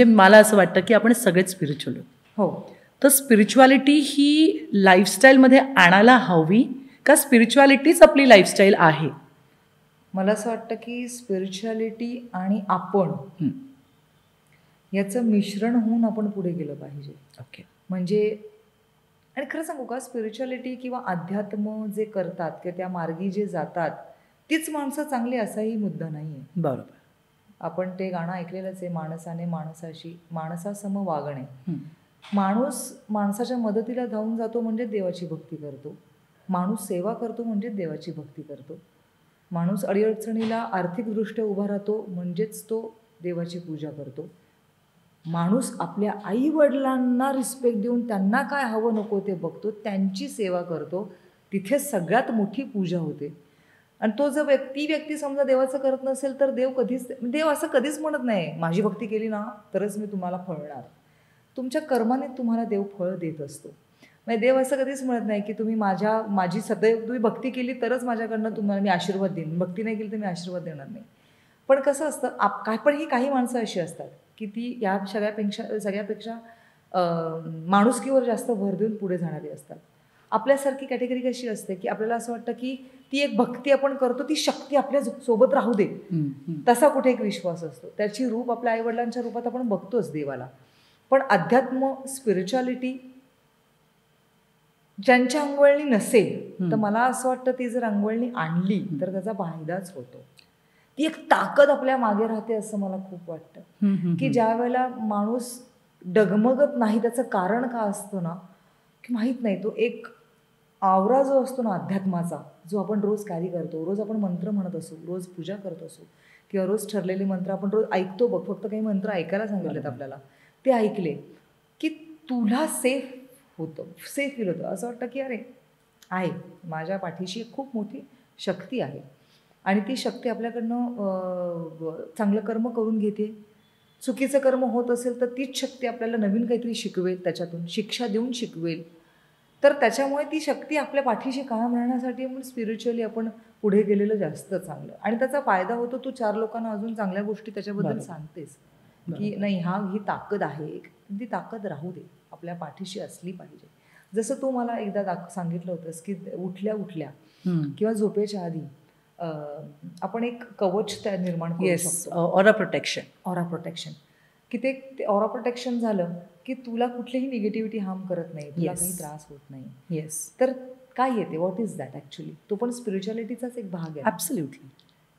म्हणजे मला असं वाटतं की आपण सगळेच स्पिरिच्युअल आहोत. हो. तर स्पिरिच्युअलिटी ही लाईफस्टाईलमध्ये आणायला हवी का स्पिरिच्युअलिटीच आपली लाईफस्टाईल आहे? मला असं वाटतं की स्पिरिच्युअलिटी आणि आपण हं. याचं मिश्रण होऊन आपण पुढे गेलं पाहिजे. ओके. म्हणजे आणि खरं सांगू का, स्पिरिच्युअलिटी किंवा अध्यात्म जे करतात किंवा त्या मार्गी जे जातात तीच माणसं चांगली असाही मुद्दा नाही आहे. बरोबर. आपण ते गाणं ऐकलेलंच आहे, माणसाने माणसाशी माणसासम वागणे. हं. माणूस माणसाच्या मदतीला धावून जातो म्हणजे देवाची भक्ती करतो. माणूस सेवा करतो म्हणजे देवाची भक्ती करतो. माणूस अडीअडचणीला आर्थिकदृष्ट्या उभा राहतो म्हणजेच तो देवाची पूजा करतो. माणूस आपल्या आईवडिलांना रिस्पेक्ट देऊन त्यांना काय हवं नको ते बघतो, त्यांची सेवा करतो. तिथे सगळ्यात मोठी पूजा होते. आणि तो जर व्यक्ती समजा देवाचं करत नसेल तर देव असं कधीच म्हणत नाही माझी भक्ती केली ना तरच मी तुम्हाला फळणार. तुमच्या कर्माने तुम्हाला देव फळ देत असतो. म्हणजे देव असं कधीच म्हणत नाही की माझी सदैव तुम्ही भक्ती केली तरच माझ्याकडनं तुम्हाला मी आशीर्वाद देईन, भक्ती नाही केली तर मी आशीर्वाद देणार नाही. पण कसं असतं पण ही काही माणसं अशी असतात की ती या सगळ्यापेक्षा माणुसकीवर जास्त भर देऊन पुढे जाणारी असतात. आपल्यासारखी कॅटेगरी कशी असते की आपल्याला असं वाटतं की ती एक भक्ती आपण करतो, ती शक्ती आपल्या सोबत राहू दे, तसा कुठे एक विश्वास असतो. त्याची रूप आपल्या आईवडिलांच्या रूपात आपण बघतोच देवाला. पण अध्यात्म स्पिरिच्युअलिटी ज्यांच्या अंगवळणी नसेल तर मला असं वाटतं ती जर अंगवळणी आणली तर त्याचा फायदाच होतो. ती एक ताकद आपल्या मागे राहते असं मला खूप वाटतं की ज्या वेळेला माणूस डगमगत नाही त्याचं कारण का असतं ना की माहीत नाही. तो एक आवरा जो असतो ना अध्यात्माचा, जो आपण रोज कॅरी करतो, रोज आपण मंत्र म्हणत असू, रोज पूजा करत असू किंवा रोज ठरलेले मंत्र आपण रोज ऐकतो बघ. फक्त काही मंत्र ऐकायला सांगितलेत आपल्याला, ते ऐकले की तुला सेफ फील होतं. असं वाटतं की अरे आहे माझ्या पाठीशी खूप मोठी शक्ती आहे आणि ती शक्ती आपल्याकडनं चांगलं कर्म करून घेते. चुकीचं कर्म होत असेल तर तीच शक्ती आपल्याला नवीन काहीतरी शिकवेल, त्याच्यातून शिक्षा देऊन शिकवेल. तर त्याच्यामुळे ती शक्ती आपल्या पाठीशी कायम राहण्यासाठी म्हणून स्पिरिच्युअली आपण पुढे गेलेलं जास्त चांगलं. आणि त्याचा फायदा होतो, तू 4 लोकांना अजून चांगल्या गोष्टी त्याच्याबद्दल सांगतेस की नाही ही ताकद आहे, ती ताकद राहू दे, आपल्या पाठीशी असली पाहिजे. जसं तू मला एकदा सांगितलं होतंस की उठल्या किंवा झोपेच्या आधी आपण एक कवच निर्माण करू शकतो. ऑरा प्रोटेक्शन की ते ऑरा प्रोटेक्शन झालं की तुला कुठलीही निगेटिव्हिटी हार्म करत नाही, तुला काही त्रास होत नाही. येस. तर काय येते, व्हॉट इज दॅट ॲक्च्युली? तो पण स्पिरिच्युअलिटीचाच एक भाग आहे. Absolutely.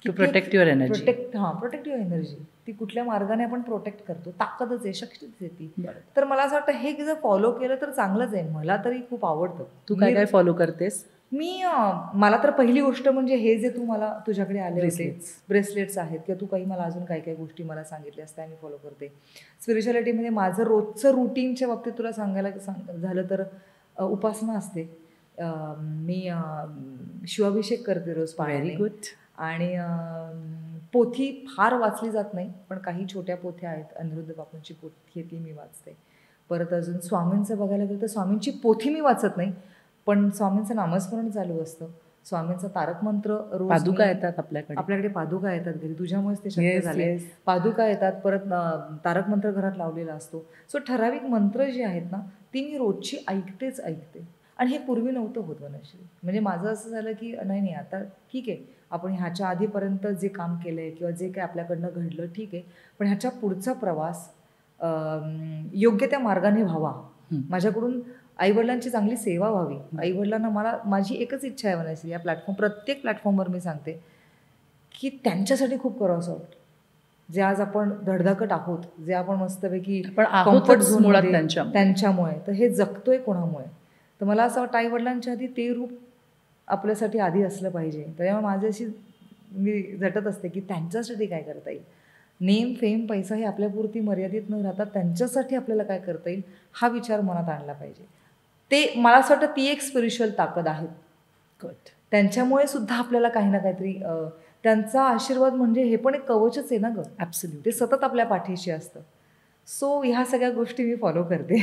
To protect your energy. Protect your energy. ती कुठल्या मार्गाने आपण प्रोटेक्ट करतो, ताकदच आहे, शक्तीच आहे ती. तर मला असं वाटतं हे जर फॉलो केलं तर चांगलंच आहे. मला तरी खूप आवडतं. तू काय फॉलो करतेस? मला तर पहिली गोष्ट म्हणजे हे जे तू मला तुझ्याकडे आले होते ब्रेसलेट्स आहेत किंवा तू काही मला अजून काही गोष्टी मला सांगितल्यास त्या मी फॉलो करते. स्पिरिच्युअलिटीमध्ये माझं रोजचं रुटीनच्या बाबतीत तुला सांगायला झालं तर उपासना असते. मी शिवाभिषेक करते रोज पायाने. Very good. आणि पोथी फार वाचली जात नाही पण काही छोट्या पोथ्या आहेत. अनिरुद्ध बापूंची पोथी आहे ती मी वाचते. परत अजून स्वामींचं बघायला गेलं तर स्वामींची पोथी मी वाचत नाही पण स्वामींचं नामस्मरण चालू असतं. स्वामींचा तारक मंत्र रोज. पादुका येतात आपल्याकडे पादुका येतात घरी, तुझ्यामुळेच ते शक्य झाले. पादुका येतात, परत तारक मंत्र घरात लावलेला असतो. सो ठराविक मंत्र जी आहेत ना ती मी रोजची ऐकते. आणि हे पूर्वी नव्हतं होत वनश्री. म्हणजे माझं असं झालं की नाही आता ठीक आहे, आपण ह्याच्या आधीपर्यंत जे काम केलं आहे किंवा जे काही आपल्याकडनं घडलं ठीक आहे, पण ह्याच्या पुढचा प्रवास योग्य त्या मार्गाने व्हावा. माझ्याकडून आईवडिलांची चांगली सेवा व्हावी. आईवडिलांना माझी एकच इच्छा आहे वनश्री, या प्रत्येक प्लॅटफॉर्मवर मी सांगते की त्यांच्यासाठी खूप करावंसं वाटतं. जे आज आपण धडधाकट आहोत, जे आपण मस्तपैकी कम्फर्ट झोनमध्ये त्यांच्यामुळे, तर हे जगतोय कोणामुळे? तर मला असं वाटतं आईवडिलांच्या आधी ते रूप आपल्यासाठी आधी असलं पाहिजे. त्यामुळे माझ्याशी मी झटत असते की त्यांच्यासाठी काय करता येईल. नेम फेम पैसा हे आपल्यापुरती मर्यादित न राहता त्यांच्यासाठी आपल्याला काय करता येईल हा विचार मनात आणला पाहिजे. ते मला असं वाटतं ती एक स्पिरिच्युअल ताकद आहे. त्यांच्यामुळे सुद्धा आपल्याला काही ना काहीतरी त्यांचा आशीर्वाद म्हणजे हे पण एक कवचच आहे ना गं. ॲब्सोल्युटली. ते सतत आपल्या पाठीशी असतं. सो ह्या सगळ्या गोष्टी मी फॉलो करते.